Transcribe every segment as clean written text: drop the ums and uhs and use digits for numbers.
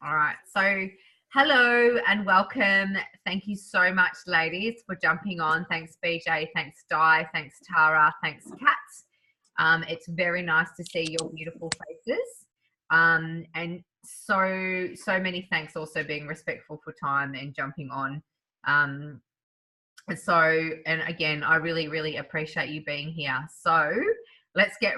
All right. So, hello and welcome. Thank you so much, ladies, for jumping on. Thanks, BJ. Thanks, Di. Thanks, Tara. Thanks, Kat. It's very nice to see your beautiful faces. And so many thanks also being respectful for time and jumping on. And again, I really appreciate you being here. So let's get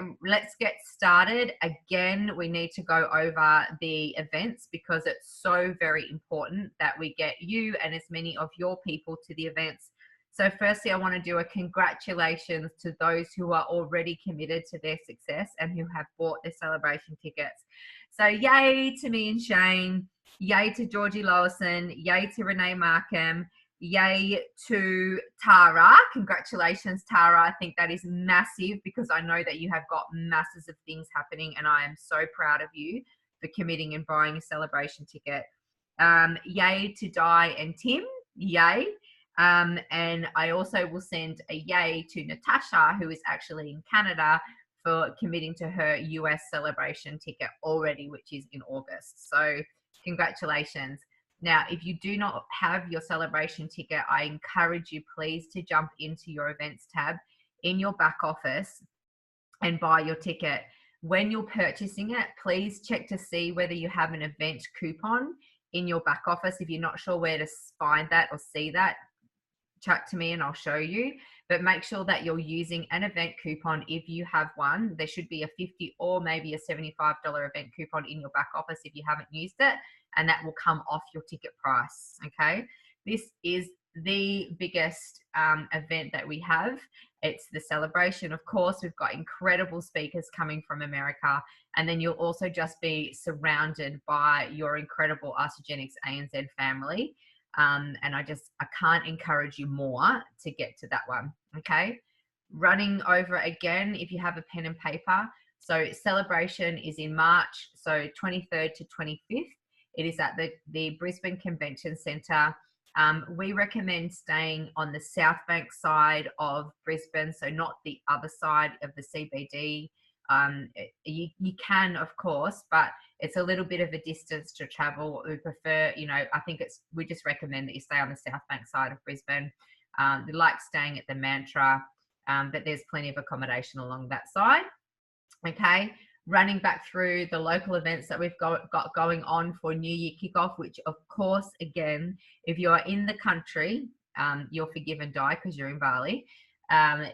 started. Again, we need to go over the events because it's so very important that we get you and as many of your people to the events. So firstly, I want to do a congratulations to those who are already committed to their success and who have bought their celebration tickets. So yay to me and Shane, yay to Georgie Lowison, yay to Renee Markham, yay to Tara. Congratulations, Tara. I think that is massive because I know that you have got masses of things happening and I am so proud of you for committing and buying a celebration ticket. Yay to Di and Tim. Yay. And I also will send a yay to Natasha, who is actually in Canada, for committing to her US celebration ticket already, which is in August. So congratulations. Now, if you do not have your celebration ticket, I encourage you please to jump into your events tab in your back office and buy your ticket. When you're purchasing it, please check to see whether you have an event coupon in your back office. If you're not sure where to find that or see that, chat to me and I'll show you. But make sure that you're using an event coupon if you have one. There should be a $50 or maybe a $75 event coupon in your back office if you haven't used it, and that will come off your ticket price. Okay, this is the biggest event that we have. It's the celebration. Of course, we've got incredible speakers coming from America, and then you'll also just be surrounded by your incredible Artogenics ANZ family. And I can't encourage you more to get to that one. Okay, running over again, if you have a pen and paper. So celebration is in March, so 23rd to 25th. It is at the Brisbane Convention Centre. We recommend staying on the South Bank side of Brisbane, so not the other side of the CBD. You can, of course, but it's a little bit of a distance to travel. We prefer, we just recommend that you stay on the South Bank side of Brisbane. We like staying at the Mantra, but there's plenty of accommodation along that side. Okay, running back through the local events that we've got going on for New Year kickoff, which of course, again, if you are in the country, you're forgiven, Di, because you're in Bali.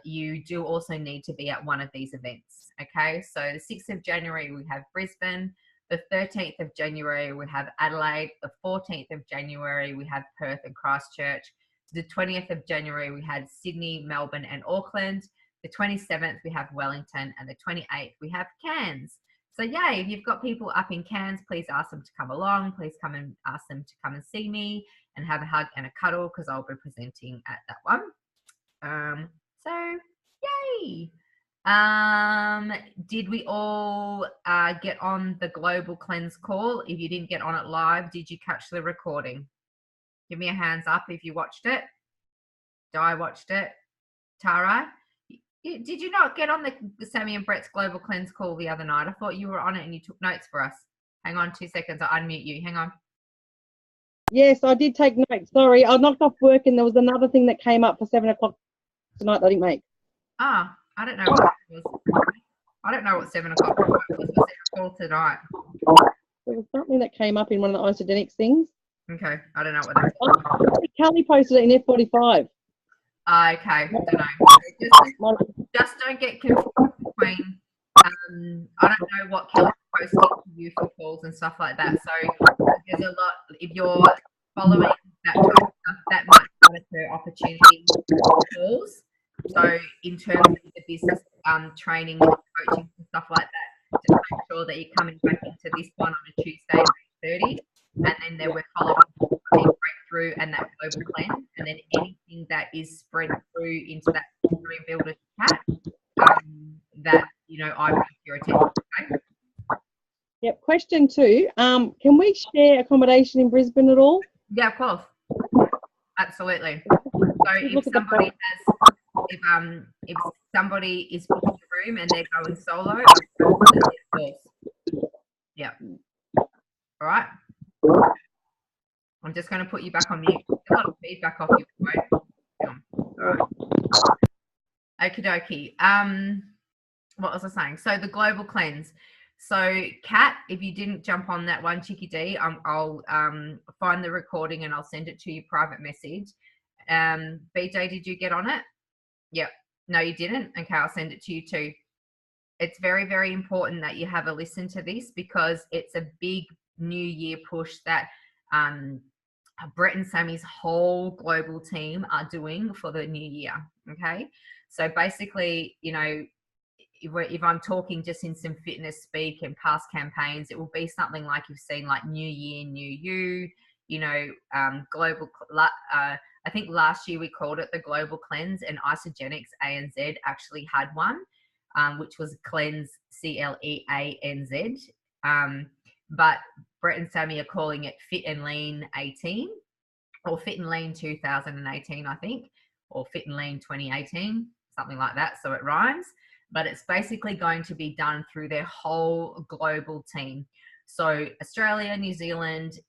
You do also need to be at one of these events. Okay, so the 6th of January, we have Brisbane. The 13th of January, we have Adelaide. The 14th of January, we have Perth and Christchurch. The 20th of January, we had Sydney, Melbourne and Auckland. The 27th, we have Wellington, and the 28th, we have Cairns. So yay, if you've got people up in Cairns, please ask them to come along. Please come and ask them to come and see me and have a hug and a cuddle because I'll be presenting at that one. So yay. Did we all get on the Global Cleanse call? If you didn't get on it live, did you catch the recording? Give me a hands up if you watched it. Di watched it. Tara? Did you not get on the Sammy and Brett's Global Cleanse call the other night? I thought you were on it and you took notes for us. Hang on 2 seconds. I'll unmute you. Hang on. Yes, I did take notes. Sorry, I knocked off work and there was another thing that came up for 7 o'clock tonight that I didn't make. Ah, I don't know what it was. I don't know what 7 o'clock was. What's the call tonight? There was something that came up in one of the Isogenics things. Okay, I don't know what that was. Kelly posted it in F45. Okay, don't know. Just don't get confused between. I don't know what Kelly's posting to you for calls and stuff like that. So there's a lot. If you're following that type of stuff, that might monitor opportunity calls. So in terms of the business training, coaching, and stuff like that, just make sure that you're coming back into this one on a Tuesday, 8:30, and then there we're following breakthrough and that global cleanse, and then anything that is spread through into that Dream Builder chat that I bring to your attention. Okay? Yep. Question 2. Can we share accommodation in Brisbane at all? Yeah, of course. Absolutely. So if somebody is booking a room and they're going solo, of course. Yeah. All right. I'm just going to put you back on mute. A lot of feedback off your phone. All right. Okie dokie. What was I saying? So the global cleanse. So Kat, if you didn't jump on that one, Chicky D, I'll find the recording and I'll send it to you private message. BJ, did you get on it? Yep. No, you didn't. Okay, I'll send it to you too. It's very, very important that you have a listen to this because it's a big new year push that Brett and Sammy's whole global team are doing for the new year. Okay. So basically, you know, if I'm talking just in some fitness speak and past campaigns, it will be something like you've seen like New Year, New You know, global, I think last year we called it the Global Cleanse, and Isagenix ANZ actually had one, which was Cleanse, CLEANZ. But Brett and Sammy are calling it Fit and Lean 18 or Fit and Lean 2018, I think, or Fit and Lean 2018, something like that. So it rhymes, but it's basically going to be done through their whole global team. So Australia, New Zealand,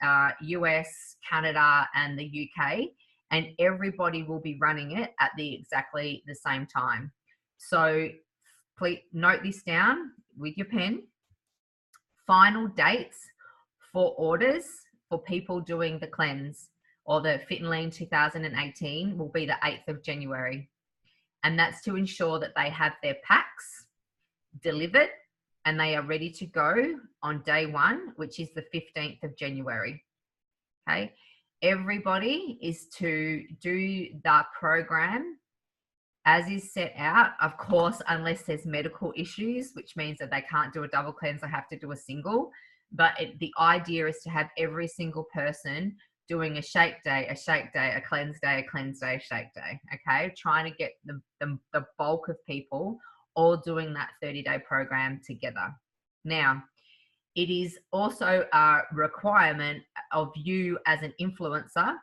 US, Canada, and the UK, and everybody will be running it at exactly the same time. So please note this down with your pen. Final dates for orders for people doing the cleanse or the Fit and Lean 2018 will be the 8th of January. And that's to ensure that they have their packs delivered and they are ready to go on day one, which is the 15th of January. Okay. Everybody is to do the program as is set out, of course, unless there's medical issues, which means that they can't do a double cleanse, they have to do a single. But the idea is to have every single person doing a shake day, a cleanse day, a cleanse day, a shake day. Okay, trying to get the bulk of people all doing that 30-day program together. Now, it is also a requirement of you as an influencer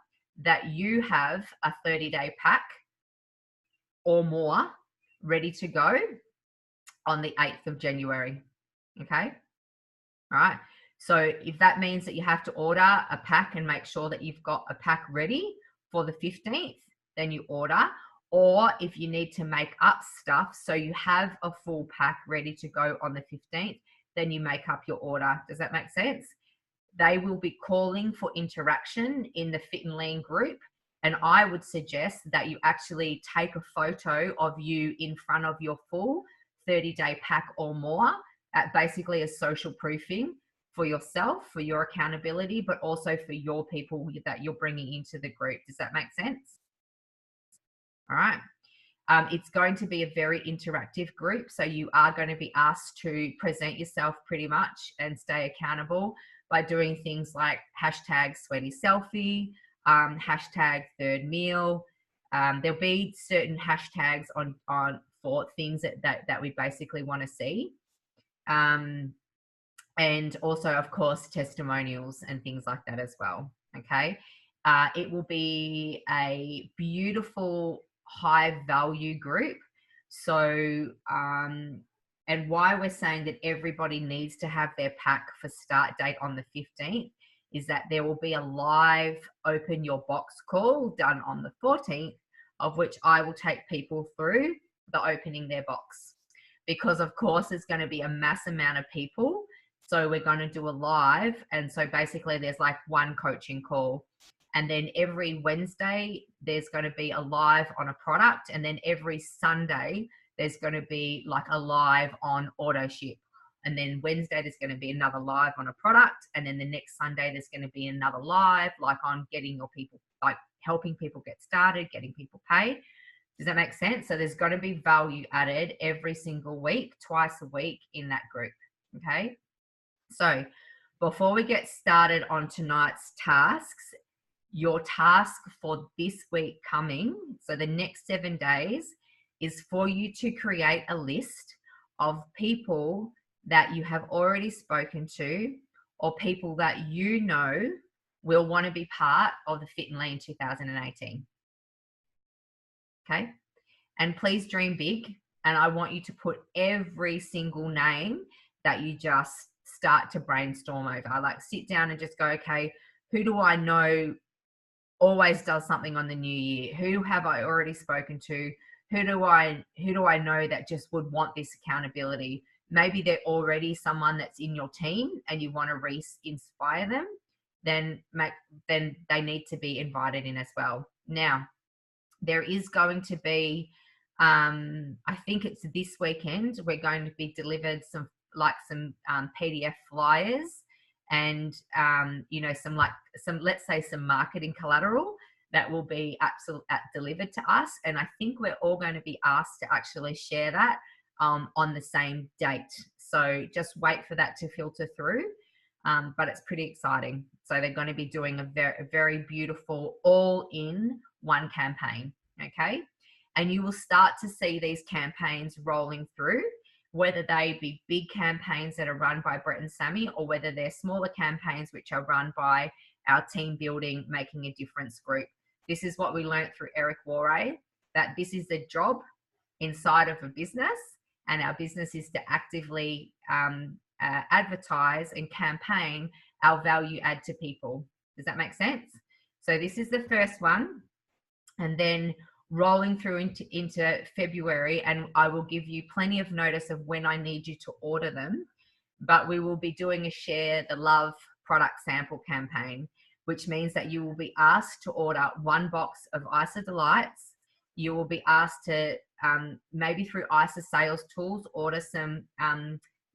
that you have a 30-day pack or more ready to go on the 8th of January. Okay. All right. So if that means that you have to order a pack and make sure that you've got a pack ready for the 15th, then you order. Or if you need to make up stuff so you have a full pack ready to go on the 15th, then you make up your order. Does that make sense? They will be calling for interaction in the Fit and Lean group. And I would suggest that you actually take a photo of you in front of your full 30-day pack or more, basically as social proofing for yourself, for your accountability, but also for your people that you're bringing into the group. Does that make sense? All right. It's going to be a very interactive group. So you are going to be asked to present yourself pretty much and stay accountable by doing things like hashtag sweaty selfie, hashtag third meal. There'll be certain hashtags on for things that we basically want to see. And also, of course, testimonials and things like that as well. Okay. It will be a beautiful, high value group. So, and why we're saying that everybody needs to have their pack for start date on the 15th is that there will be a live open your box call done on the 14th, of which I will take people through the opening their box, because of course there's going to be a mass amount of people. So we're going to do a live. And so basically there's like one coaching call. And then every Wednesday, there's going to be a live on a product. And then every Sunday, there's going to be like a live on auto ship. And then Wednesday, there's going to be another live on a product. And then the next Sunday, there's going to be another live, like on getting your people, like helping people get started, getting people paid. Does that make sense? So there's going to be value added every single week, twice a week in that group. Okay. So before we get started on tonight's tasks, your task for this week coming, so the next 7 days, is for you to create a list of people that you have already spoken to or people that you know will want to be part of the Fit and Lean 2018. Okay? And please dream big. And I want you to put every single name that you just start to brainstorm over. Like sit down and just go, okay, who do I know always does something on the new year? Who have I already spoken to? Who do I know that just would want this accountability? Maybe they're already someone that's in your team and you want to inspire them, then they need to be invited in as well. Now, there is going to be, I think it's this weekend, we're going to be delivered some PDF flyers and let's say some marketing collateral that will be delivered to us. And I think we're all going to be asked to actually share that on the same date. So just wait for that to filter through. But it's pretty exciting. So they're going to be doing a very beautiful all-in-one campaign, okay? And you will start to see these campaigns rolling through, whether they be big campaigns that are run by Brett and Sammy, or whether they're smaller campaigns which are run by our team building, making a difference group. This is what we learned through Eric Worre, that this is the job inside of a business, and our business is to actively advertise and campaign our value add to people. Does that make sense? So this is the first one, and then rolling through into February, and I will give you plenty of notice of when I need you to order them, but we will be doing a Share the Love product sample campaign, which means that you will be asked to order 1 box of ISA Delights. You will be asked to maybe through ISA sales tools order some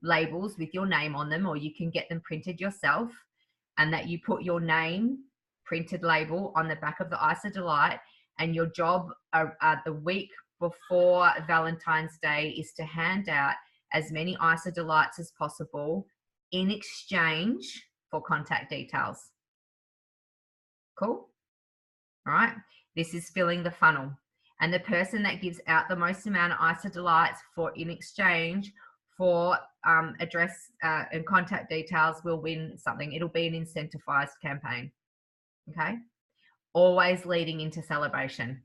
labels with your name on them, or you can get them printed yourself, and that you put your name printed label on the back of the ISA Delight. And your job the week before Valentine's Day is to hand out as many ISA Delights as possible in exchange for contact details. Cool? All right. This is filling the funnel. And the person that gives out the most amount of ISA Delights in exchange for address and contact details will win something. It'll be an incentivized campaign. Okay? Always leading into celebration.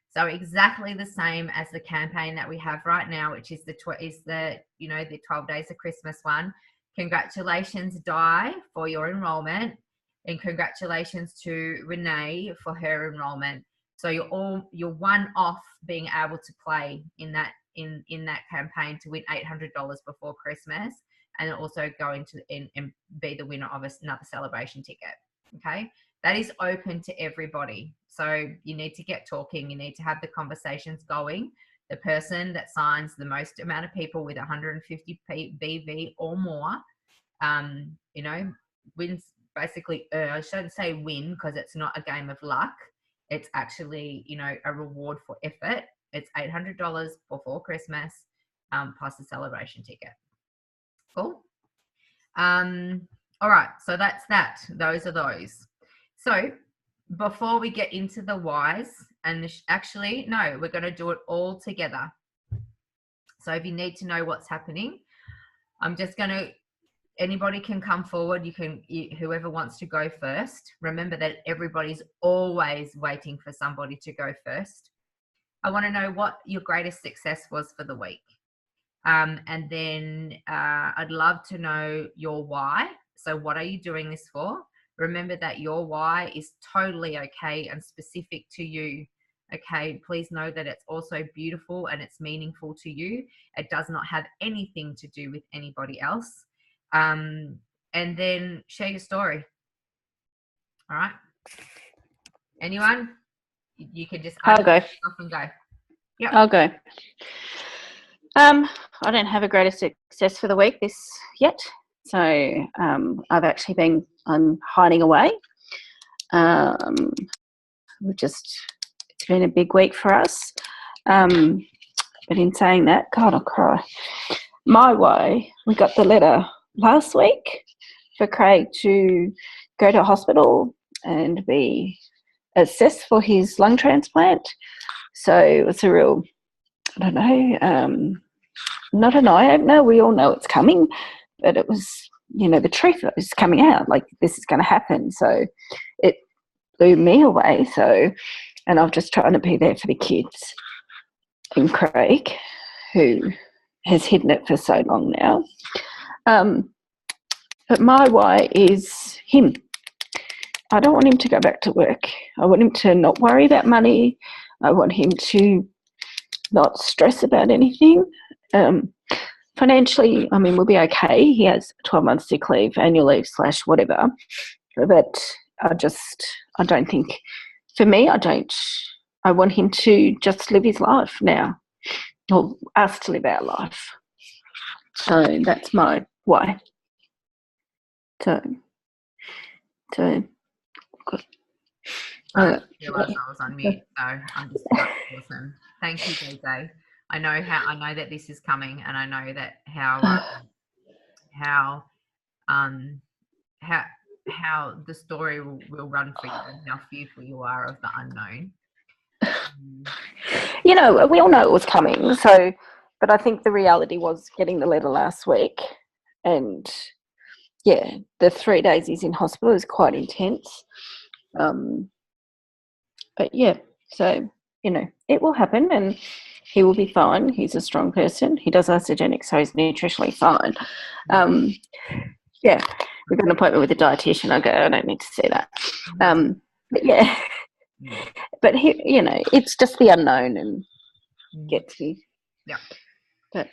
So exactly the same as the campaign that we have right now, which is the 12 Days of Christmas one. Congratulations, Di, for your enrollment, and congratulations to Renee for her enrollment. So you're one off being able to play in that campaign to win $800 before Christmas, and also go into and be the winner of another celebration ticket. Okay. That is open to everybody. So you need to get talking. You need to have the conversations going. The person that signs the most amount of people with 150 BV or more, wins basically. I shouldn't say win, because it's not a game of luck. It's actually, a reward for effort. It's $800 before Christmas, plus a celebration ticket. Cool. All right. So that's that. Those are those. So before we get into the whys, and actually, no, we're going to do it all together. So if you need to know what's happening, I'm just going to, anybody can come forward. Whoever wants to go first. Remember that everybody's always waiting for somebody to go first. I want to know what your greatest success was for the week. And then I'd love to know your why. So what are you doing this for? Remember that your why is totally okay and specific to you. Okay, please know that it's also beautiful and it's meaningful to you. It does not have anything to do with anybody else. And then share your story. All right. Anyone? You can just I'll go. Off and go. Yep. I'll go. I don't have a greater success for the week yet. So I've actually been hiding away. It's been a big week for us. But in saying that, God, I'll cry. My way, we got the letter last week for Craig to go to hospital and be assessed for his lung transplant. So it's a real, I don't know, not an eye-opener. We all know it's coming, but it was, the truth is coming out, like this is going to happen. So it blew me away. So, and I'm just trying to be there for the kids and Craig, who has hidden it for so long now. But my why is him. I don't want him to go back to work. I want him to not worry about money. I want him to not stress about anything. Financially, I mean, we'll be okay. He has 12 months sick leave, annual leave / whatever. But I don't think, for me, I want him to just live his life now, or us to live our life. So that's my why. So good. I realised I was on mute, so I'm just awesome. Thank you, JJ. I know that this is coming, and I know that how the story will run for you, and how fearful you are of the unknown. You know, we all know it was coming. So, but I think the reality was getting the letter last week, and yeah, the 3 days he's in hospital is quite intense. But yeah, so, you know, it will happen and he will be fine. He's a strong person. He does Isagenix, so he's nutritionally fine. Yeah, we've got an appointment with a dietitian. I go, I don't need to see that. But yeah, but he, you know, it's just the unknown and gets me. Yeah. But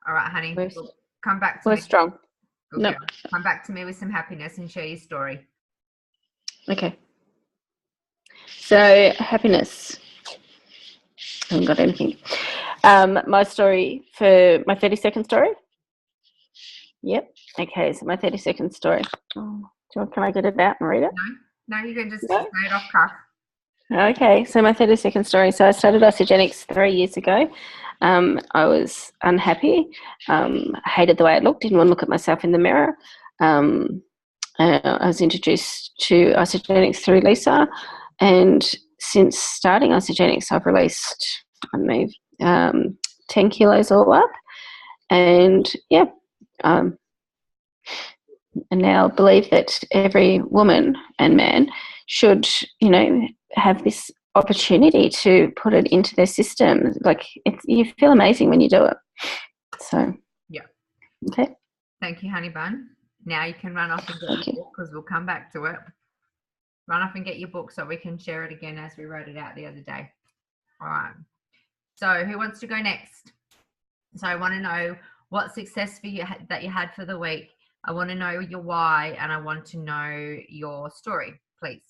all right, honey, come back to we're me. Strong. No. Come back to me with some happiness and share your story. Okay. So happiness. I haven't got anything. My story for my 30-second story. Yep. Okay. So my 30-second story. Can I get it out and read it? No, you can just say it off cuff. Okay. So my 30-second story. So I started Isagenix 3 years ago. I was unhappy. Hated the way I looked. Didn't want to look at myself in the mirror. I was introduced to Isagenix through Lisa, and since starting Isagenix, I've released, 10 kilos all up, and yeah, and now believe that every woman and man should, you know, have this opportunity to put it into their system. Like, you feel amazing when you do it. So yeah. Okay. Thank you, honey bun. Now you can run off and get your book, because we'll come back to it. Run off and get your book so we can share it again as we wrote it out the other day. All right. So who wants to go next? So I want to know what success for you that you had for the week. I want to know your why, and I want to know your story, please.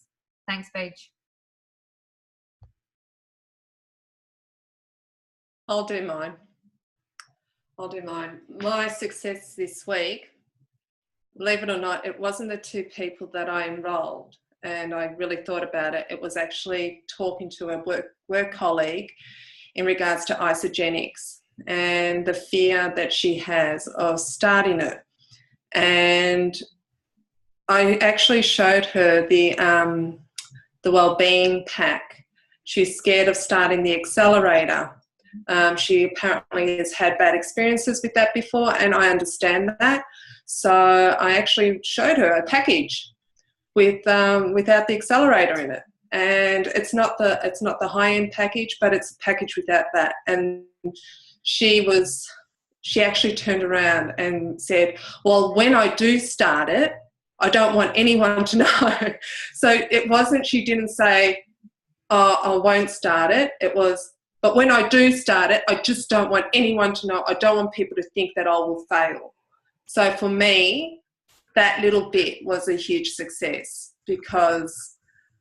Thanks, Paige. I'll do mine. My success this week, believe it or not, it wasn't the 2 people that I enrolled, and I really thought about it. It was actually talking to a work colleague in regards to Isagenix and the fear that she has of starting it. And I actually showed her the wellbeing pack. She's scared of starting the accelerator. She apparently has had bad experiences with that before, and I understand that. So I actually showed her a package without the accelerator in it, and it's not the high-end package, but it's a package without that. And she actually turned around and said, well, when I do start it, I don't want anyone to know. So it wasn't, she didn't say, oh, I won't start it. It was, but when I do start it, I just don't want anyone to know. I don't want people to think that I will fail. So for me, that little bit was a huge success, because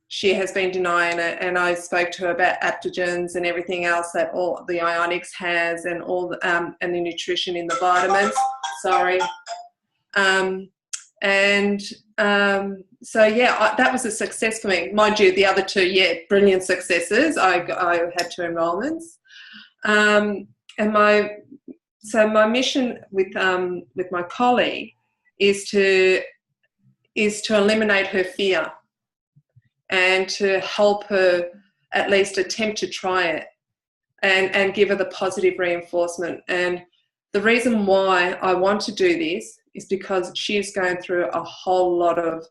she has been denying it, and I spoke to her about adaptogens and everything else that all the Ionix has, and all the, and the nutrition in the vitamins. Sorry. So yeah, that was a success for me. Mind you, the other 2, brilliant successes. I had 2 enrollments, and my mission with my colleague is to eliminate her fear, and to help her at least attempt to try it, and give her the positive reinforcement. And the reason why I want to do this is because she's going through a whole lot of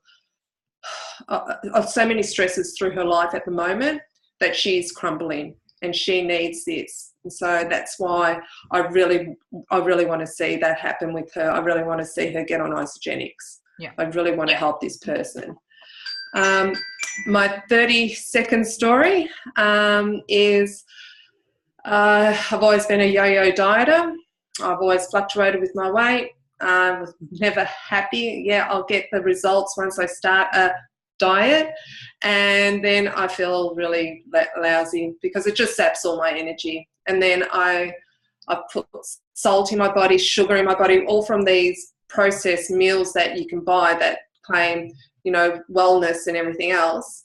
so many stresses through her life at the moment, that she's crumbling. and she needs this. And so that's why I really want to see that happen with her. I really want to see her get on Isagenix. Yeah. I really want to help this person. My 30-second story is I've always been a yo-yo dieter. I've always fluctuated with my weight. I was never happy. Yeah, I'll get the results once I start a diet, and then I feel really lousy because it just saps all my energy. And then I put salt in my body, sugar in my body, all from these processed meals that you can buy that claim, you know, wellness and everything else.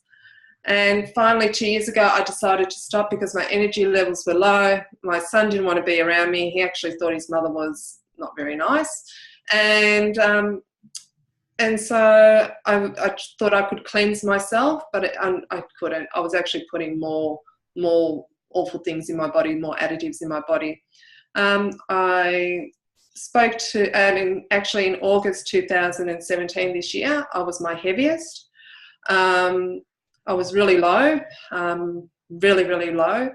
And finally, 2 years ago, I decided to stop because my energy levels were low. My son didn't want to be around me. He actually thought his mother was not very nice. And so I thought I could cleanse myself, but I couldn't. I was actually putting more awful things in my body, more additives in my body. I spoke to, actually in August 2017 this year, I was my heaviest. I was really low, really, really low.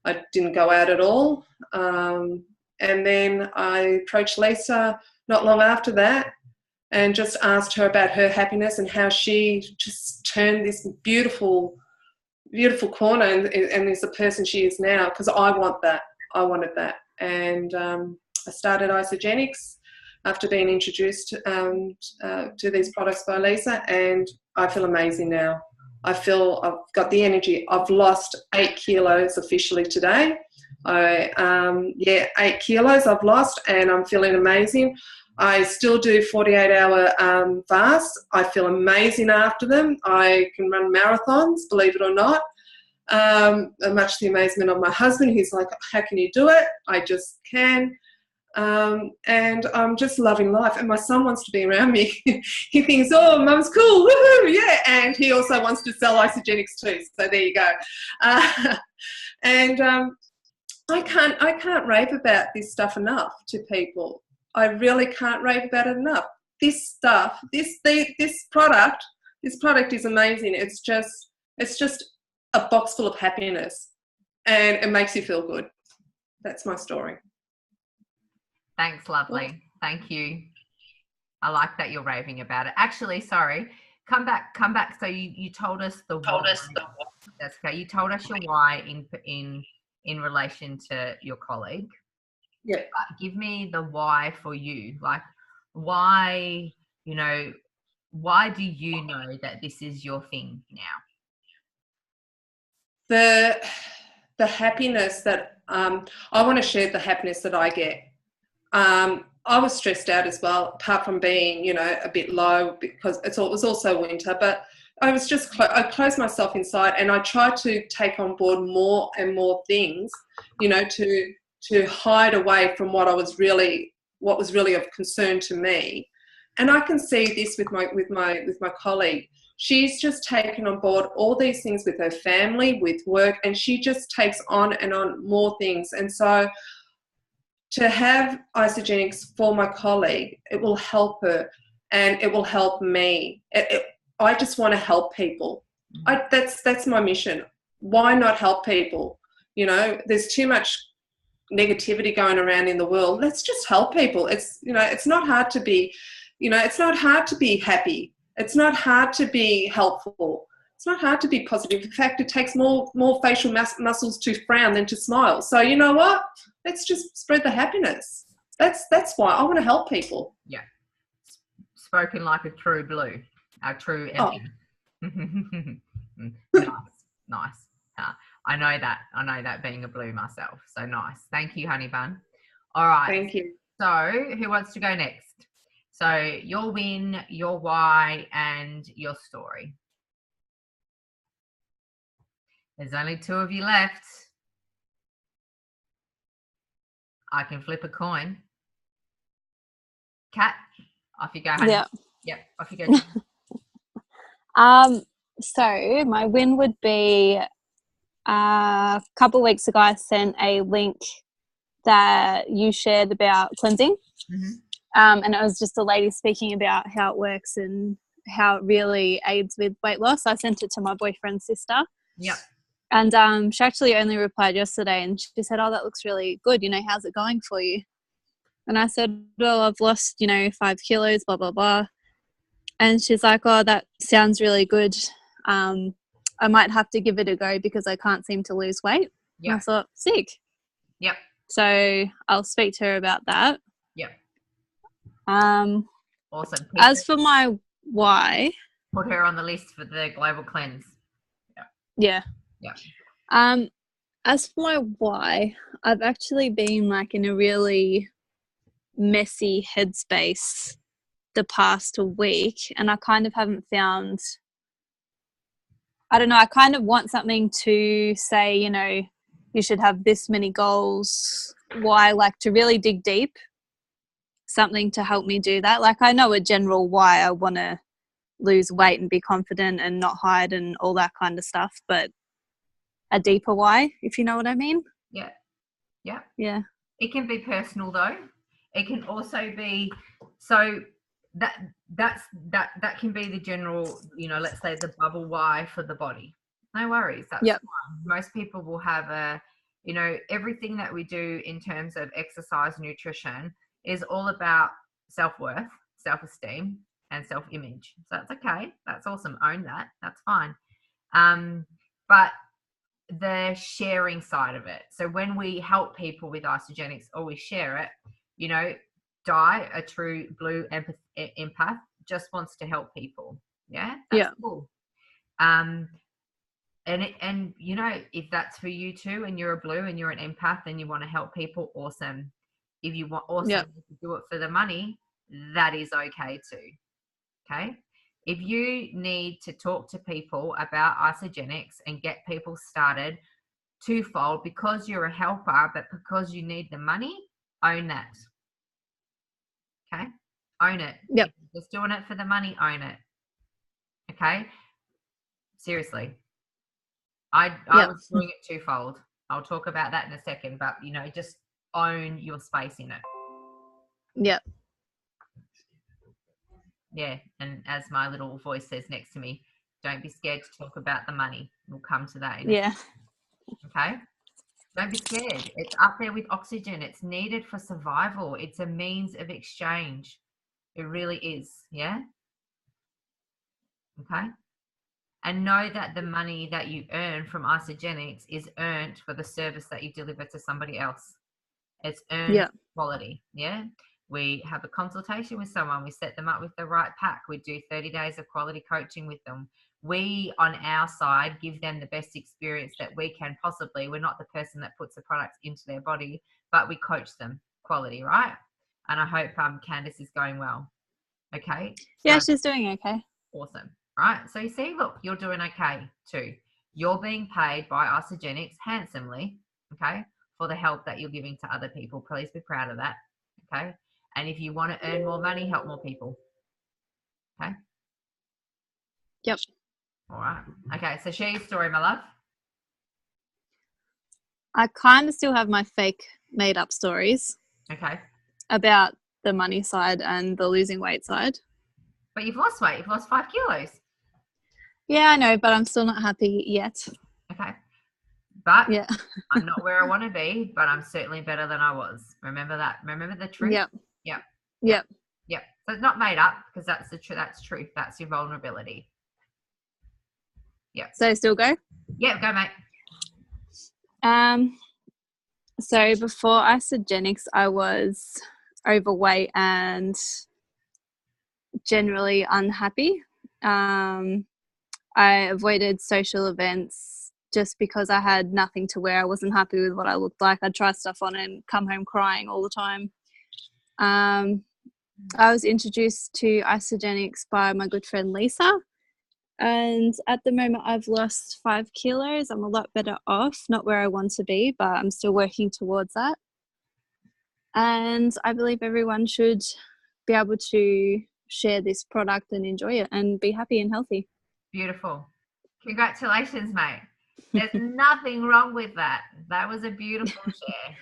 I didn't go out at all. And then I approached Lisa not long after that and just asked her about her happiness and how she just turned this beautiful, beautiful corner and is the person she is now, because I want that. I wanted that. And I started Isagenix after being introduced to these products by Lisa, and I feel amazing now. I feel I've got the energy. I've lost 8 kilos officially today. 8 kilos I've lost, and I'm feeling amazing. I still do 48-hour fasts. I feel amazing after them. I can run marathons, believe it or not. Much to the amazement of my husband, he's like, how can you do it? I just can. And I'm just loving life. And my son wants to be around me. He thinks, oh, mum's cool, woohoo, yeah. And he also wants to sell Isagenix too. So there you go. I can't rave about this stuff enough to people. I really can't rave about it enough. This stuff, this product is amazing. It's just a box full of happiness, and it makes you feel good. That's my story. Thanks, lovely. Thank you. I like that you're raving about it. Actually, sorry, come back. So you told us the why. That's okay. You told us your why in relation to your colleague. Yeah. But give me the why for you. Like, why do you know that this is your thing now? The happiness that I want to share, the happiness that I get. I was stressed out as well, apart from being, a bit low because it was also winter, but I was just, I closed myself inside, and I tried to take on board more and more things, to hide away from what was really of concern to me. And I can see this with my colleague. She's just taken on board all these things with her family, with work, and she just takes on and on more things. And so to have Isagenix for my colleague, it will help her and it will help me. I just want to help people. That's my mission. Why not help people? There's too much negativity going around in the world. Let's just help people. It's not hard to be, it's not hard to be happy. It's not hard to be helpful. It's not hard to be positive. In fact, it takes more facial muscles to frown than to smile. So you know what? Let's just spread the happiness. That's why I want to help people. Yeah. Spoken like a true blue, a true Emmy. Nice. I know that being a blue myself. So nice. Thank you, honey bun. All right. Thank you. So who wants to go next? So your win, your why, and your story. There's only 2 of you left. I can flip a coin. Kat, off you go, honey. Yeah. Yep, off you go. So my win would be a couple of weeks ago I sent a link that you shared about cleansing. Mm-hmm. And it was just a lady speaking about how it works and how it really aids with weight loss. I sent it to my boyfriend's sister. Yep. And she actually only replied yesterday, and she said, "Oh, that looks really good. You know, how's it going for you?" And I said, "Well, I've lost, 5 kilos, blah, blah, blah." And she's like, "Oh, that sounds really good. I might have to give it a go because I can't seem to lose weight." And I Yeah. thought, sick. Yep. So I'll speak to her about that. Yep. Um, Awesome. as for my why, Put her on the list for the global cleanse. yeah. Yeah. As for my why, I've actually been like in a really messy headspace the past week, and I kind of haven't found, I don't know, I kind of want something to say, you should have this many goals. Why? Like to really dig deep, something to help me do that. Like I know a general why I want to lose weight and be confident and not hide and all that kind of stuff, but a deeper why, if you know what I mean. Yeah. Yeah. Yeah. It can be personal though. It can also be, so that can be the general, let's say the bubble why for the body. No worries. That's Yep. fine. Most people will have everything that we do in terms of exercise, nutrition is all about self-worth, self-esteem, and self-image. So that's okay. That's awesome. Own that. That's fine. But the sharing side of it. So when we help people with Isagenix or we share it, Di, a true blue empath, just wants to help people. Yeah, that's cool. And if that's for you too, and you're a blue and you're an empath and you want to help people, awesome. If you want to do it for the money, that is okay too. Okay. If you need to talk to people about Isagenix and get people started twofold, because you're a helper, but because you need the money, own that. Okay. Own it. Yep. If you're just doing it for the money, own it. Okay. Seriously. I was doing it twofold. I'll talk about that in a second, but just own your space in it. Yep. Yeah. And as my little voice says next to me, don't be scared to talk about the money. We'll come to that in a second. Okay. Don't be scared. It's up there with oxygen. It's needed for survival. It's a means of exchange. It really is. Yeah. Okay. And know that the money that you earn from Isagenix is earned for the service that you deliver to somebody else. It's earned quality. Yeah. We have a consultation with someone. We set them up with the right pack. We do 30 days of quality coaching with them. We, on our side, give them the best experience that we can possibly. We're not the person that puts the products into their body, but we coach them quality, right? And I hope Candice is going well. Okay. Yeah, she's doing okay. Awesome. Right. So you see, look, you're doing okay too. You're being paid by Isagenix handsomely, okay, for the help that you're giving to other people. Please be proud of that. Okay. And if you want to earn more money, help more people. Okay. Yep. All right. Okay. So share your story, my love. I kind of still have my fake made up stories. Okay. About the money side and the losing weight side. But you've lost weight. You've lost 5 kilos. Yeah, I know, but I'm still not happy yet. Okay. But I'm not where I want to be, but I'm certainly better than I was. Remember that. Remember the truth. Yep. Yep. Yep. Yep. So it's not made up, because that's the truth. That's truth. That's your vulnerability. Yep. So still go? Yeah, go, mate. So before Isagenix, I was overweight and generally unhappy. I avoided social events just because I had nothing to wear. I wasn't happy with what I looked like. I'd try stuff on and come home crying all the time. I was introduced to Isagenix by my good friend Lisa, and at the moment I've lost 5 kilos. I'm a lot better off, not where I want to be, but I'm still working towards that. And I believe everyone should be able to share this product and enjoy it and be happy and healthy. Beautiful. Congratulations, mate. There's nothing wrong with that. That was a beautiful share.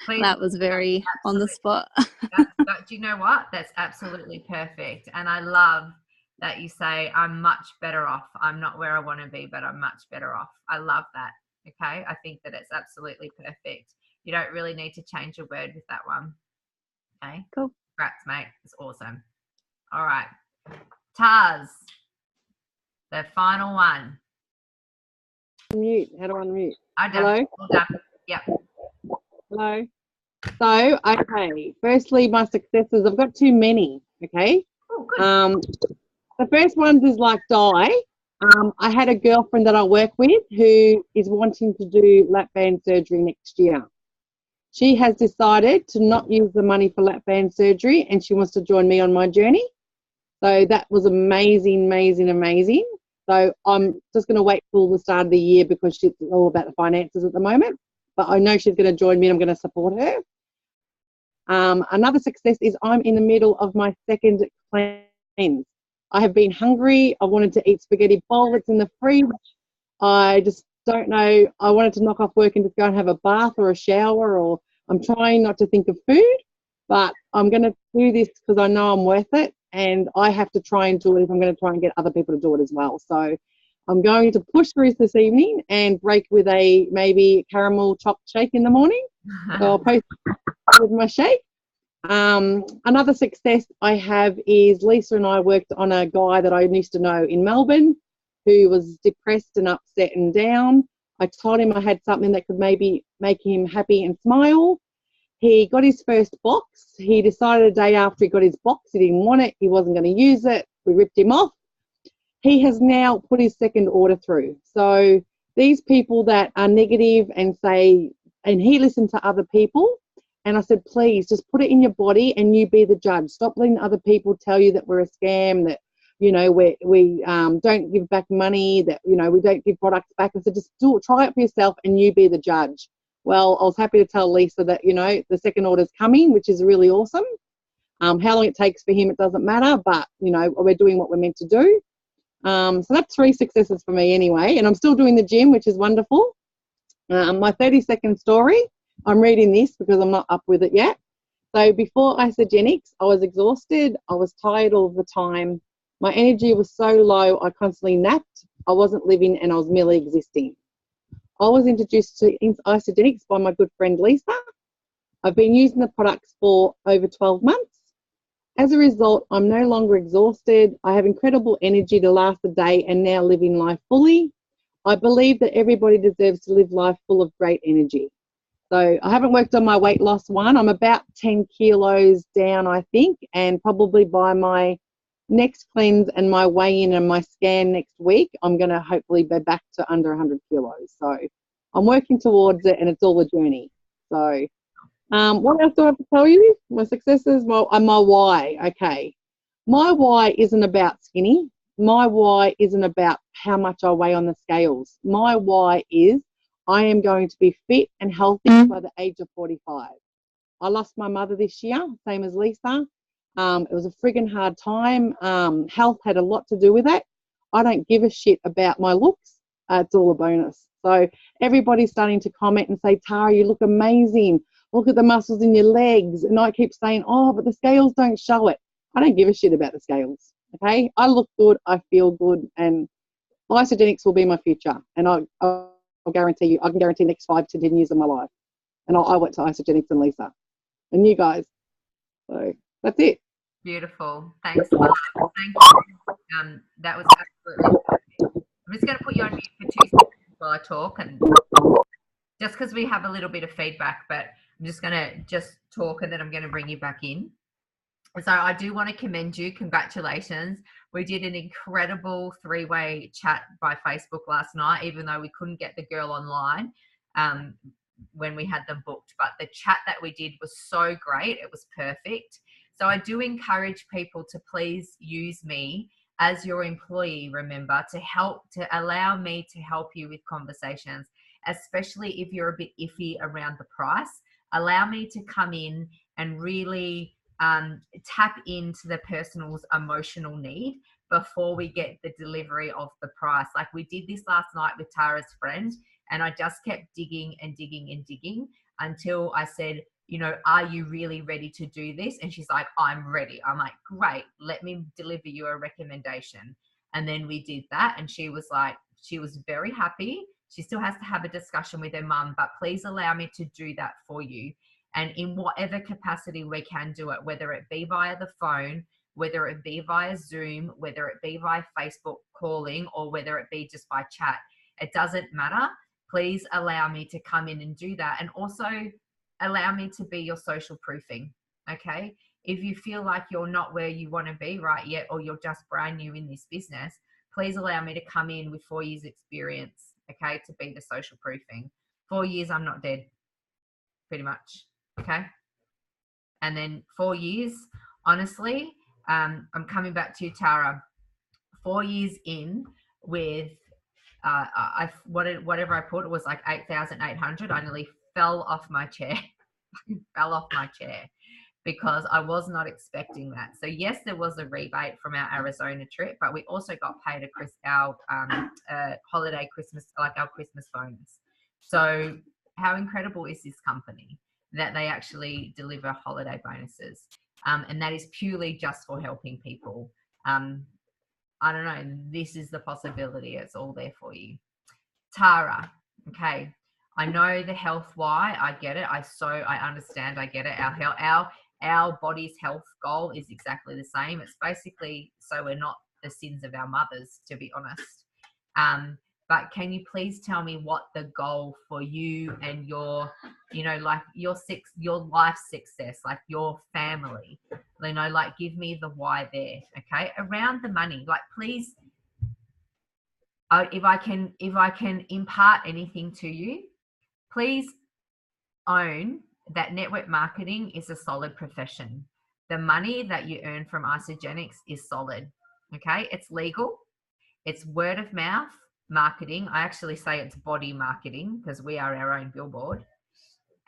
Please, that was very on the spot. But do you know what? That's absolutely perfect. And I love that you say, I'm much better off. I'm not where I want to be, but I'm much better off. I love that. Okay, I think that it's absolutely perfect. You don't really need to change a word with that one. Okay, Cool. congrats, mate. It's awesome. All right, Taz, the final one. Unmute. How do I unmute? I done. Hello? All done. Yep. Hello. So, okay. Firstly, my successes. I've got too many. Okay. Oh, good. The first one is like Di. I had a girlfriend that I work with who is wanting to do lap band surgery next year. She has decided to not use the money for lap band surgery, and she wants to join me on my journey. So that was amazing, amazing, amazing. So I'm just going to wait till the start of the year because she's all about the finances at the moment. But I know she's going to join me and I'm going to support her. Another success is I'm in the middle of my second cleanse. I have been hungry. I wanted to eat spaghetti bowl that's in the fridge. I just don't know. I wanted to knock off work and just go and have a bath or a shower, or I'm trying not to think of food, but I'm going to do this because I know I'm worth it, and I have to try and do it if I'm going to try and get other people to do it as well. So I'm going to push through this evening and break with a maybe caramel chopped shake in the morning. So I'll post with my shake. Another success I have is Lisa and I worked on a guy that I used to know in Melbourne who was depressed and upset and down. I told him I had something that could maybe make him happy and smile. He got his first box. He decided a day after he got his box he didn't want it. He wasn't going to use it. We ripped him off. He has now put his second order through. So these people that are negative and say, and he listened to other people, and I said, please just put it in your body and you be the judge. Stop letting other people tell you that we're a scam, that, you know, we don't give back money, that, you know, we don't give products back. I said, just try it for yourself and you be the judge. Well, I was happy to tell Lisa that, you know, the second order's coming, which is really awesome. How long it takes for him, it doesn't matter, but, you know, we're doing what we're meant to do. So that's 3 successes for me anyway, and I'm still doing the gym, which is wonderful. My 30-second story, I'm reading this because I'm not up with it yet. So before Isagenix, I was exhausted. I was tired all the time. My energy was so low, I constantly napped. I wasn't living and I was merely existing. I was introduced to Isagenix by my good friend Lisa. I've been using the products for over 12 months. As a result, I'm no longer exhausted. I have incredible energy to last the day and now living life fully. I believe that everybody deserves to live life full of great energy. So I haven't worked on my weight loss one. I'm about 10 kilos down, I think, and probably by my next cleanse and my weigh-in and my scan next week, I'm going to hopefully be back to under 100 kilos. So I'm working towards it, and it's all a journey. So what else do I have to tell you? My successes, my why. Okay. My why isn't about skinny. My why isn't about how much I weigh on the scales. My why is I am going to be fit and healthy by the age of 45. I lost my mother this year, same as Lisa. It was a friggin' hard time. Health had a lot to do with it. I don't give a shit about my looks. It's all a bonus. So everybody's starting to comment and say, Tara, you look amazing. Look at the muscles in your legs. And I keep saying, oh, but the scales don't show it. I don't give a shit about the scales. Okay? I look good. I feel good. And Isagenix will be my future. And I'll guarantee you, I can guarantee next 5 to 10 years of my life. And I went to Isagenix and Lisa and you guys. So that's it. Beautiful. Thanks, Love. Thank you. That was absolutely perfect. I'm just going to put you on mute for 2 seconds while I talk, and just because we have a little bit of feedback, but I'm just going to talk and then I'm going to bring you back in. So I do want to commend you. Congratulations. We did an incredible 3-way chat by Facebook last night, even though we couldn't get the girl online when we had them booked. But the chat that we did was so great. It was perfect. So I do encourage people to please use me as your employee, remember, to allow me to help you with conversations, especially if you're a bit iffy around the price. Allow me to come in and really tap into the person's emotional need before we get the delivery of the price. Like we did this last night with Tara's friend, and I just kept digging and digging and digging until I said, you know, are you really ready to do this? And she's like, I'm ready. I'm like, great, let me deliver you a recommendation. And then we did that, and she was like, she was very happy. She still has to have a discussion with her mum, but please allow me to do that for you. And in whatever capacity we can do it, whether it be via the phone, whether it be via Zoom, whether it be via Facebook calling, or whether it be just by chat, it doesn't matter. Please allow me to come in and do that. And also allow me to be your social proofing. Okay. If you feel like you're not where you want to be right yet, or you're just brand new in this business, please allow me to come in with 4 years experience. Okay. To be the social proofing. 4 years, I'm not dead. Pretty much. Okay. And then 4 years, honestly, I'm coming back to you, Tara. 4 years in with, whatever I put, it was like 8,800. I nearly fell off my chair. Because I was not expecting that. So yes, there was a rebate from our Arizona trip, but we also got paid our holiday Christmas, like our Christmas bonus. So how incredible is this company that they actually deliver holiday bonuses? And that is purely just for helping people. I don't know, this is the possibility. It's all there for you. Tara, okay. I know the health why. I get it. I understand. I get it. Our body's health goal is exactly the same. It's basically so we're not the sins of our mothers, to be honest. But can you please tell me what the goal for you and your, like your life success, like your family, like give me the why there, okay? Around the money, like please, if I can impart anything to you, please own that network marketing is a solid profession. The money that you earn from Isagenix is solid, okay? It's legal. It's word of mouth marketing. I actually say it's body marketing because we are our own billboard.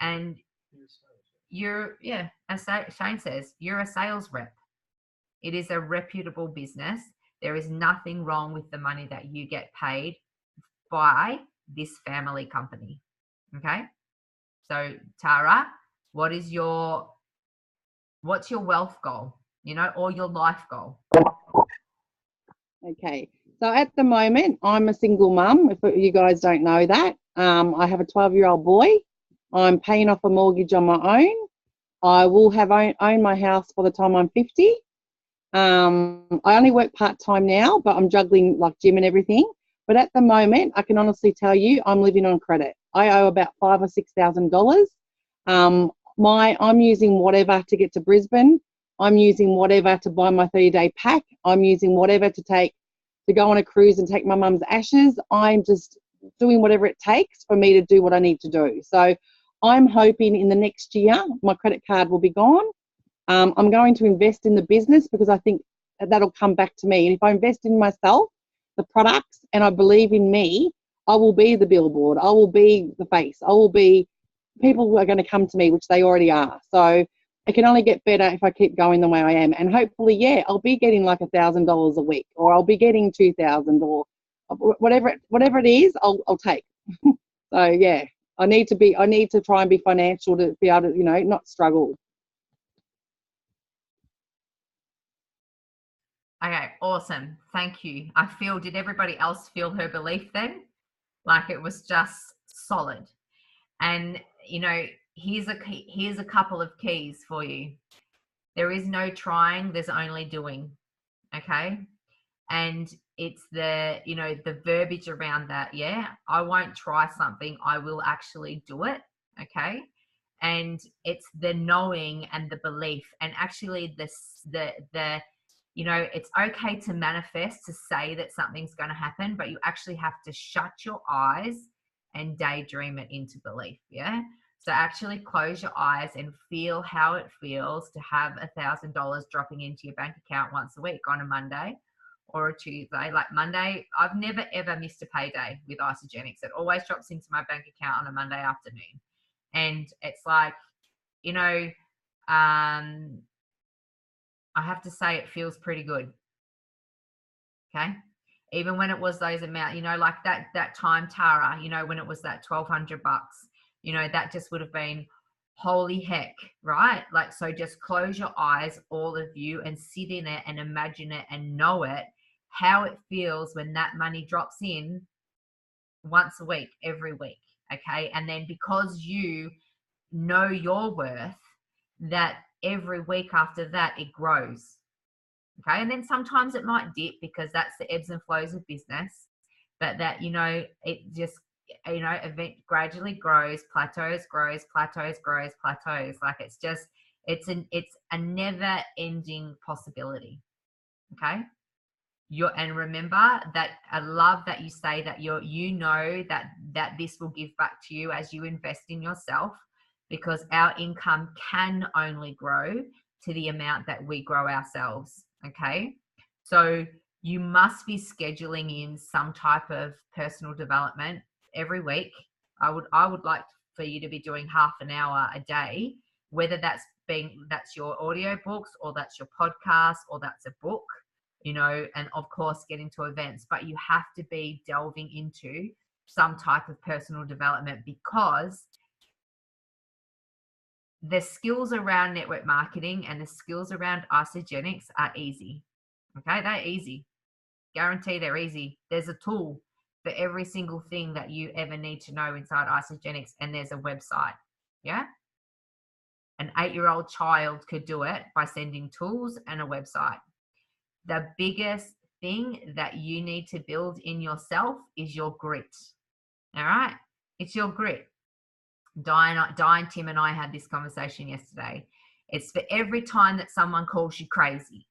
And as Shane says, you're a sales rep. It is a reputable business. There is nothing wrong with the money that you get paid by this family company. Okay. So Tara, what's your wealth goal, or your life goal? Okay. So at the moment, I'm a single mum, if you guys don't know that. I have a 12-year-old boy. I'm paying off a mortgage on my own. I will have own my house by the time I'm 50. I only work part-time now, but I'm juggling like gym and everything. But at the moment, I can honestly tell you, I'm living on credit. I owe about $5,000 or $6,000. I'm using whatever to get to Brisbane. I'm using whatever to buy my 30-day pack. I'm using whatever to go on a cruise and take my mum's ashes. I'm just doing whatever it takes for me to do what I need to do. So I'm hoping in the next year, my credit card will be gone. I'm going to invest in the business because I think that'll come back to me. And if I invest in myself, the products, and I believe in me, I will be the billboard. I will be the face. People who are going to come to me, which they already are. So it can only get better if I keep going the way I am. And hopefully, I'll be getting like $1,000 a week, or I'll be getting 2,000, or whatever it is, I'll take. So I need to try and be financial to be able to, not struggle. Okay, awesome. Thank you. Did everybody else feel her belief then? Like it was just solid. And, here's a couple of keys for you. There is no trying, there's only doing. Okay. And it's the verbiage around that. Yeah. I won't try something. I will actually do it. Okay. And it's the knowing and the belief, and actually it's okay to manifest, to say that something's going to happen, but you actually have to shut your eyes and daydream it into belief. Yeah. So actually close your eyes and feel how it feels to have $1,000 dropping into your bank account once a week on a Monday or a Tuesday. Like Monday, I've never ever missed a payday with Isagenix. It always drops into my bank account on a Monday afternoon. And it's like, I have to say it feels pretty good. Okay. Even when it was those amount, like that time, Tara, when it was that $1,200, that just would have been holy heck, right? Like, so just close your eyes, all of you, and sit in it and imagine it and know it, how it feels when that money drops in once a week, every week. Okay. And then because you know your worth, that every week after that, it grows. Okay. And then sometimes it might dip because that's the ebbs and flows of business, but that, it just, event gradually grows, plateaus, grows, plateaus, grows, plateaus. Like it's a never ending possibility. Okay. And remember that I love that you say that that this will give back to you as you invest in yourself, because our income can only grow to the amount that we grow ourselves. Okay. So you must be scheduling in some type of personal development every week. I would like for you to be doing half an hour a day, whether that's your audio books or that's your podcast or that's a book. And of course get into events, but you have to be delving into some type of personal development, because the skills around network marketing and the skills around Isagenix are easy. Okay, they're easy. Guarantee they're easy. There's a tool for every single thing that you ever need to know inside Isagenix, and there's a website. Yeah. An 8-year-old child could do it by sending tools and a website. The biggest thing that you need to build in yourself is your grit. All right? It's your grit. Di, Tim and I had this conversation yesterday. It's for every time that someone calls you crazy.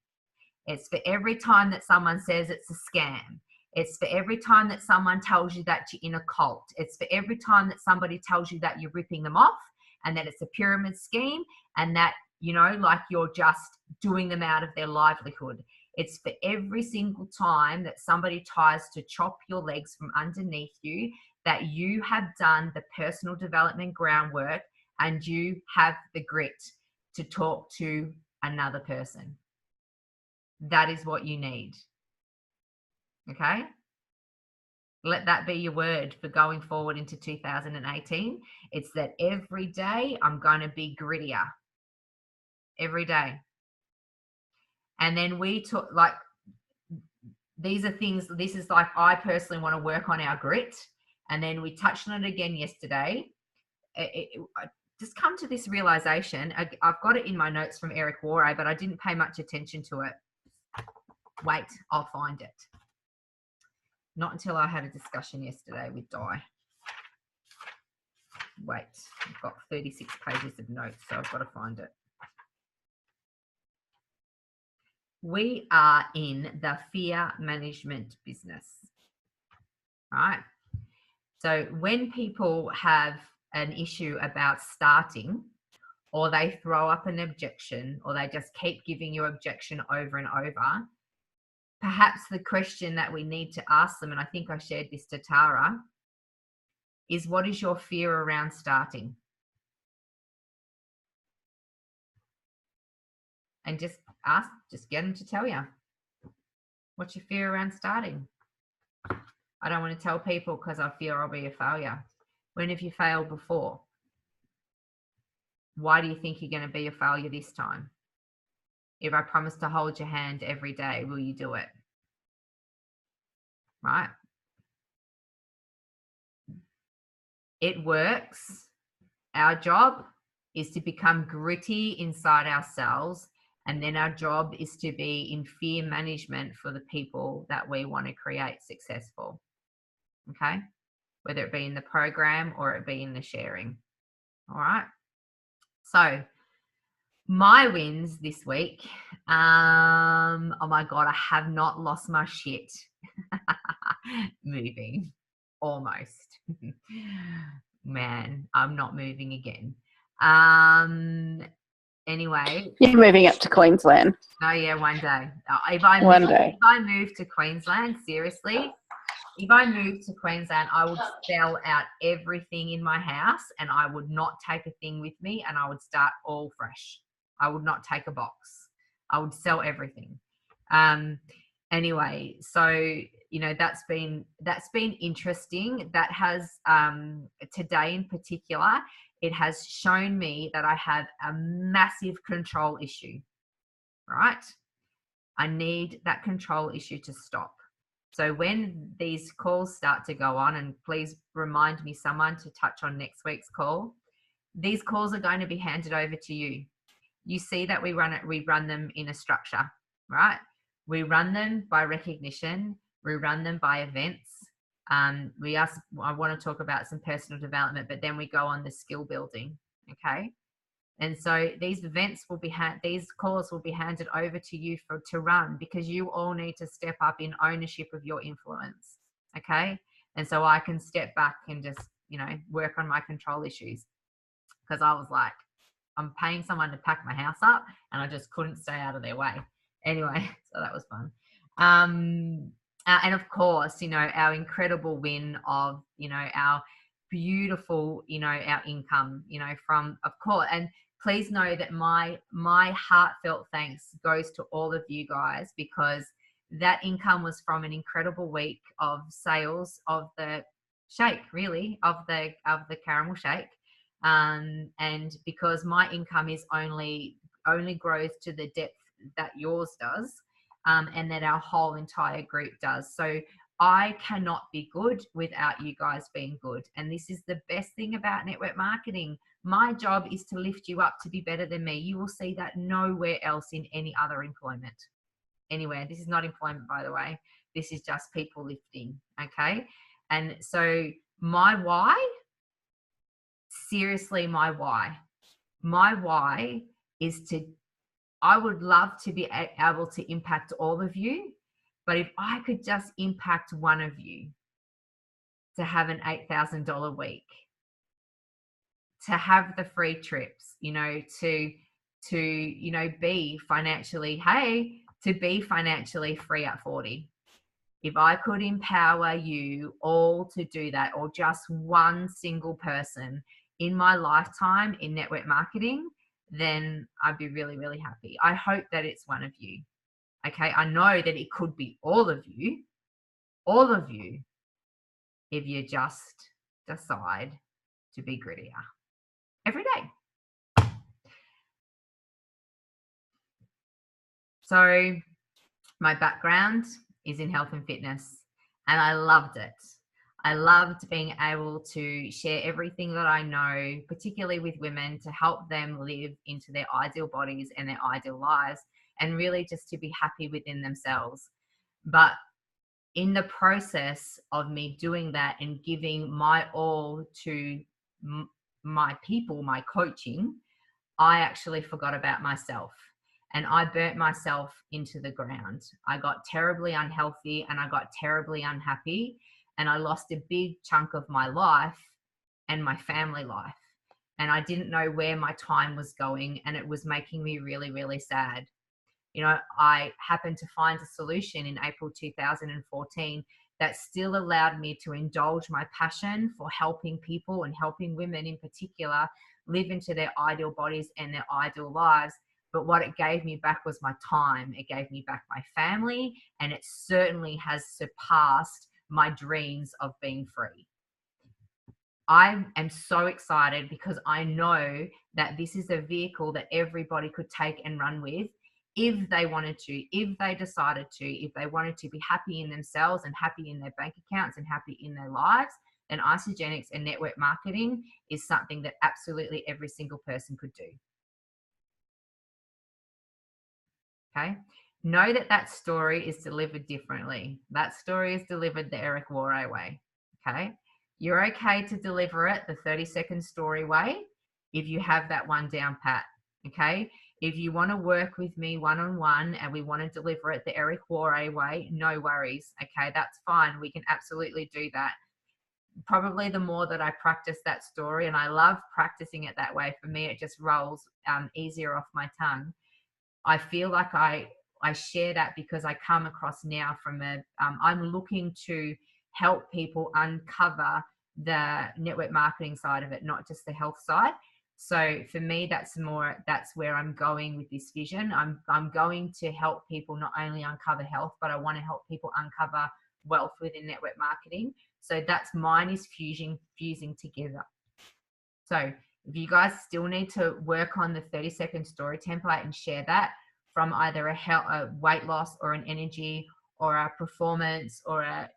It's for every time that someone says it's a scam. It's for every time that someone tells you that you're in a cult. It's for every time that somebody tells you that you're ripping them off and that it's a pyramid scheme and that, like you're just doing them out of their livelihood. It's for every single time that somebody tries to chop your legs from underneath you, that you have done the personal development groundwork and you have the grit to talk to another person. That is what you need. Okay? Let that be your word for going forward into 2018. It's that every day I'm going to be grittier. Every day. And then we talk, like, these are things, this is like, I personally want to work on our grit. And then we touched on it again yesterday. I just come to this realization. I've got it in my notes from Eric Worre, but I didn't pay much attention to it. Wait, I'll find it. Not until I had a discussion yesterday with Di. Wait, I've got 36 pages of notes, so I've got to find it. We are in the fear management business, right? So when people have an issue about starting, or they throw up an objection, or they just keep giving you objection over and over, perhaps the question that we need to ask them, and I think I shared this to Tara, is what is your fear around starting? And just get them to tell you. What's your fear around starting? I don't want to tell people because I fear I'll be a failure. When have you failed before? Why do you think you're going to be a failure this time? If I promise to hold your hand every day, will you do it? Right? It works. Our job is to become gritty inside ourselves, and then our job is to be in fear management for the people that we want to create successful. Okay? Whether it be in the program or it be in the sharing. All right? So, my wins this week. Oh my God, I have not lost my shit. Moving. Almost. Man, I'm not moving again. Anyway. You're moving up to Queensland. Oh yeah, one day. If I move to Queensland, seriously, if I moved to Queensland, I would sell out everything in my house and I would not take a thing with me and I would start all fresh. I would not take a box. I would sell everything. Anyway, so, that's been interesting. That has, today in particular, it has shown me that I have a massive control issue, right? I need that control issue to stop. So when these calls start to go on, and please remind me someone to touch on next week's call, these calls are going to be handed over to you. You see that we run them in a structure, right? We run them by recognition. We run them by events. I want to talk about some personal development, but then we go on the skill building. Okay. And so these events will be these calls will be handed over to you to run, because you all need to step up in ownership of your influence. Okay. And so I can step back and just, work on my control issues, because I was like, I'm paying someone to pack my house up and I just couldn't stay out of their way. Anyway, so that was fun. And of course, our incredible win of, our beautiful, our income, from, of course, and please know that my heartfelt thanks goes to all of you guys, because that income was from an incredible week of sales of the shake, really, of the caramel shake. And because my income is only grows to the depth that yours does, and that our whole entire group does. So I cannot be good without you guys being good. And this is the best thing about network marketing. My job is to lift you up to be better than me. You will see that nowhere else in any other employment. Anywhere. This is not employment, by the way. This is just people lifting. Okay. And so my why, seriously, my why is I would love to be able to impact all of you, but if I could just impact one of you to have an $8,000 week, to have the free trips, to be financially free at 40. If I could empower you all to do that, or just one single person in my lifetime in network marketing, then I'd be really, really happy. I hope that it's one of you. Okay. I know that it could be all of you, if you just decide to be grittier every day. So my background is in health and fitness, and I loved it. I loved being able to share everything that I know, particularly with women, to help them live into their ideal bodies and their ideal lives, and really just to be happy within themselves. But in the process of me doing that and giving my all to my people, my coaching, I actually forgot about myself. And I burnt myself into the ground. I got terribly unhealthy and I got terribly unhappy. And I lost a big chunk of my life and my family life. And I didn't know where my time was going. And it was making me really, really sad. I happened to find a solution in April 2014 that still allowed me to indulge my passion for helping people, and helping women in particular, live into their ideal bodies and their ideal lives. But what it gave me back was my time. It gave me back my family, and it certainly has surpassed my dreams of being free. I am so excited because I know that this is a vehicle that everybody could take and run with if they wanted to, if they decided to, if they wanted to be happy in themselves and happy in their bank accounts and happy in their lives. Then Isagenix and network marketing is something that absolutely every single person could do. Okay. Know that story is delivered differently. That story is delivered the Eric Worre way. Okay. You're okay to deliver it the 30-second story way if you have that one down pat. Okay. If you want to work with me one-on-one and we want to deliver it the Eric Worre way, no worries. Okay. That's fine. We can absolutely do that. Probably the more that I practice that story, and I love practicing it that way, for me, it just rolls easier off my tongue. I feel like I share that because I come across now from I'm looking to help people uncover the network marketing side of it, not just the health side. So for me, that's where I'm going with this vision. I'm going to help people not only uncover health, but I want to help people uncover wealth within network marketing. So that's mine is fusing together. So if you guys still need to work on the 30-second story template and share that from either a weight loss or an energy or a performance or a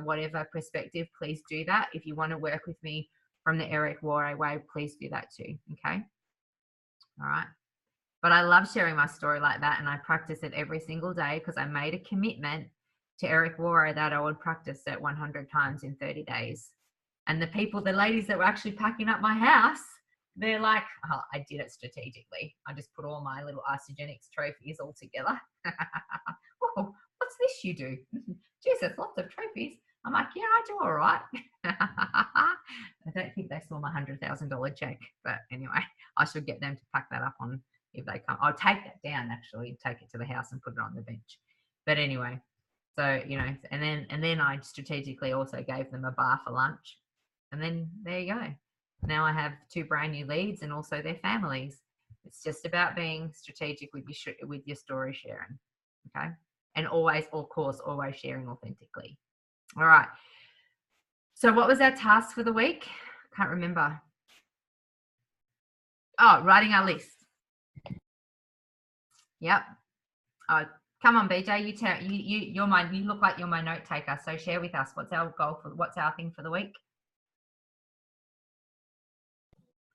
whatever perspective, please do that. If you want to work with me from the Eric Worre way, please do that too. Okay. All right. But I love sharing my story like that, and I practice it every single day because I made a commitment to Eric Worre that I would practice it 100 times in 30 days. And the ladies that were actually packing up my house, they're like, oh, I did it strategically. I just put all my little Isagenix trophies all together. Oh, what's this you do? Jesus, lots of trophies. I'm like, yeah, I do all right. I don't think they saw my $100,000 check, but anyway, I should get them to pack that up on if they come. I'll take that down, actually, take it to the house and put it on the bench. But anyway, so, and then I strategically also gave them a bar for lunch. And then there you go. Now I have 2 brand new leads and also their families. It's just about being strategic with your story sharing. Okay. And always sharing authentically. All right. So what was our task for the week? Can't remember. Oh, writing our list. Yep. Oh, come on, BJ. You look like you're my note taker. So share with us. What's our thing for the week?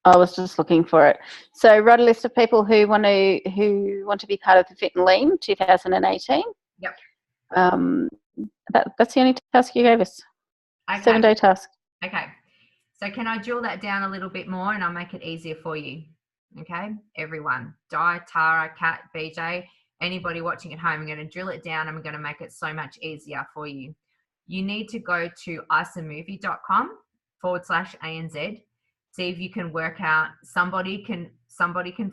I was just looking for it. So write a list of people who want to be part of the Fit and Lean 2018. Yep. That's the only task you gave us. Okay. 7-day task. Okay. So can I drill that down a little bit more and I'll make it easier for you? Okay. Everyone, Di, Tara, Kat, BJ, anybody watching at home, I'm going to drill it down. I'm going to make it so much easier for you. You need to go to isamovie.com/ANZ. See if you can work out, somebody can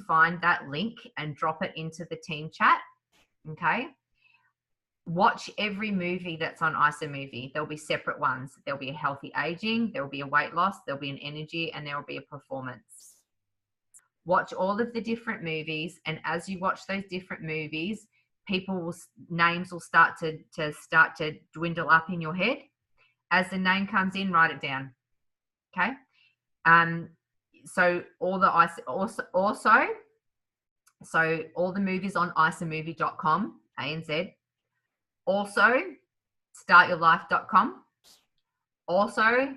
find that link and drop it into the team chat. Okay. Watch every movie that's on iSaMovie. There'll be separate ones. There'll be a healthy aging, there'll be a weight loss, there'll be an energy, and there will be a performance. Watch all of the different movies, and as you watch those different movies, names will start to dwindle up in your head. As the name comes in, write it down. Okay. So all the movies on isamovie.com, ANZ. Also, startyourlife.com. Also,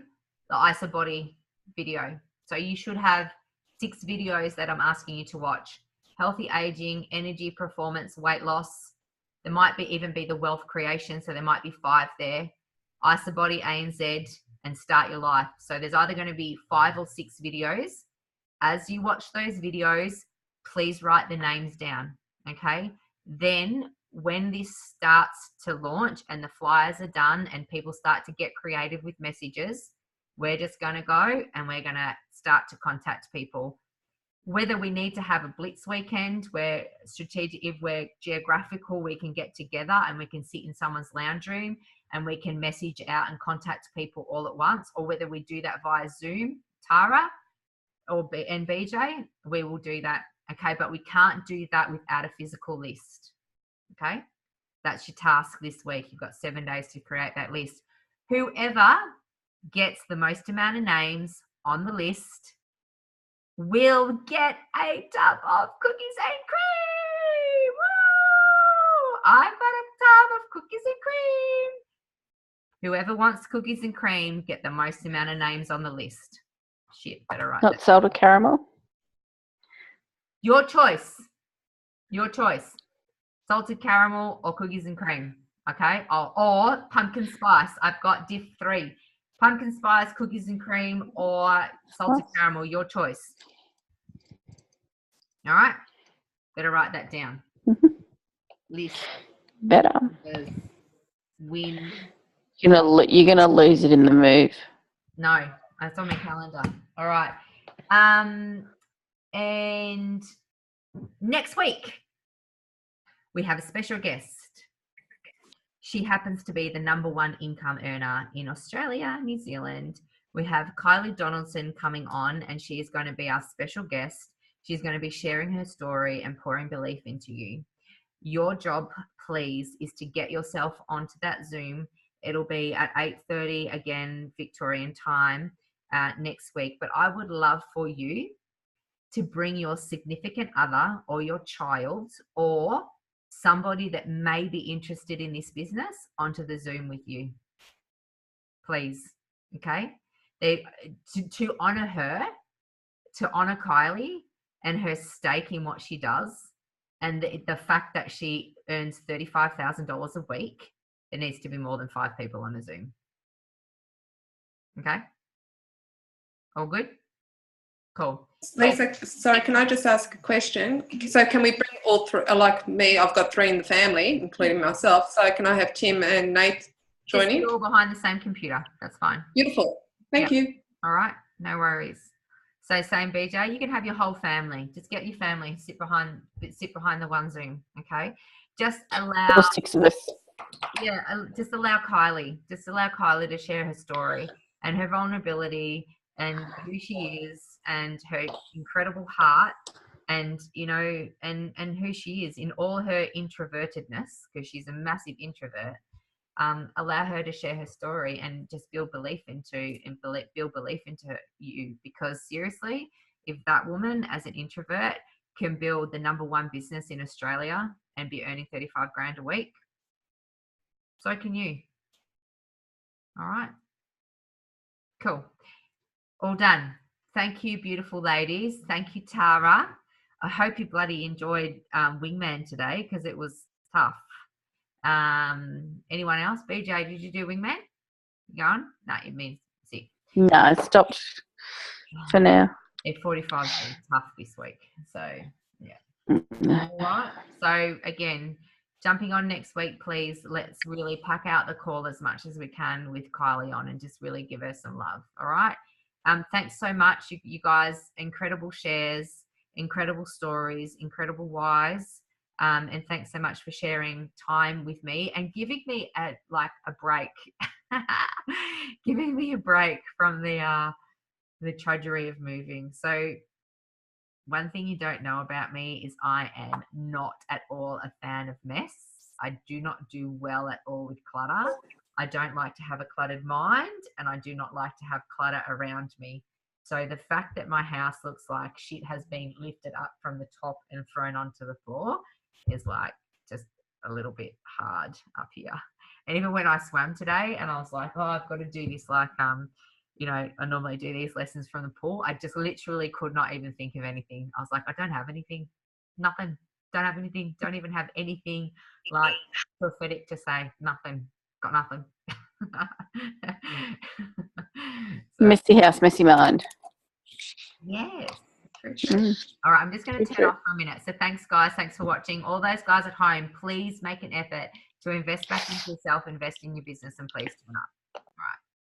the IsaBody video. So you should have 6 videos that I'm asking you to watch. Healthy aging, energy, performance, weight loss. There might even be the wealth creation. So there might be 5 there. IsaBody, ANZ, and Start Your Life. So there's either going to be 5 or 6 videos. As you watch those videos, please write the names down. Okay. Then when this starts to launch and the flyers are done and people start to get creative with messages, we're just going to go and we're going to start to contact people. Whether we need to have a blitz weekend where strategic, if we're geographical, we can get together and we can sit in someone's lounge room and we can message out and contact people all at once, or whether we do that via Zoom, Tara and BJ, we will do that. Okay. But we can't do that without a physical list. Okay. That's your task this week. You've got 7 days to create that list. Whoever gets the most amount of names on the list will get a tub of cookies and cream. Woo! I've got a tub of cookies and cream. Whoever wants cookies and cream, get the most amount of names on the list. Shit, better write Not salted caramel. Your choice. Your choice. Salted caramel or cookies and cream. Okay. Or pumpkin spice. I've got diff 3. Pumpkin spice, cookies and cream, or salted caramel. Your choice. All right. Better write that down. List. Better. Win. You're gonna lose it in the move. No, that's on my calendar. All right. And next week we have a special guest. She happens to be the #1 income earner in Australia, New Zealand. We have Kylie Donaldson coming on, and she is going to be our special guest. She's going to be sharing her story and pouring belief into you. Your job, please, is to get yourself onto that Zoom. It'll be at 8:30 again, Victorian time, next week. But I would love for you to bring your significant other or your child or somebody that may be interested in this business onto the Zoom with you, please. Okay. To honor her, to honor Kylie and her stake in what she does, and the fact that she earns $35,000 a week, there needs to be more than 5 people on the Zoom. Okay. All good? Cool. Lisa, sorry, can I just ask a question? So can we bring all three, like me, I've got 3 in the family, including myself. So can I have Tim and Nate joining? Just all behind the same computer. That's fine. Beautiful. Thank you. All right. No worries. So same BJ, you can have your whole family. Just get your family, sit behind the one Zoom. Okay. Just allow. All 6 of us. Yeah. Just allow Kylie to share her story and her vulnerability and who she is and her incredible heart and, you know, and who she is in all her introvertedness, because she's a massive introvert. Allow her to share her story and just build belief into you, because seriously, if that woman as an introvert can build the #1 business in Australia and be earning 35 grand a week, so can you. All right. Cool. All done. Thank you, beautiful ladies. Thank you, Tara. I hope you bloody enjoyed Wingman today, because it was tough. Anyone else? BJ, did you do Wingman? You going? No, it means sick. No, it stopped for now. 45 is tough this week. So, yeah. No. All right. So, again, jumping on next week, please. Let's really pack out the call as much as we can with Kylie on and just really give her some love. All right. Thanks so much, you guys. Incredible shares, incredible stories, incredible whys. And thanks so much for sharing time with me and giving me a break, giving me a break from the drudgery of moving. So one thing you don't know about me is I am not at all a fan of mess. I do not do well at all with clutter. I don't like to have a cluttered mind, and I do not like to have clutter around me. So the fact that my house looks like shit has been lifted up from the top and thrown onto the floor is like just a little bit hard up here. And even when I swam today and I was like, oh, I've got to do this, like, you know, I normally do these lessons from the pool. I just literally could not even think of anything. I was like, I don't have anything, nothing, don't have anything, don't even have anything like prophetic to say, nothing, got nothing. So, Messy house, messy mind. yes. All right, I'm just going to turn off for a minute. So thanks, guys. Thanks for watching. All those guys at home, please make an effort to invest back into yourself, invest in your business, and please turn up.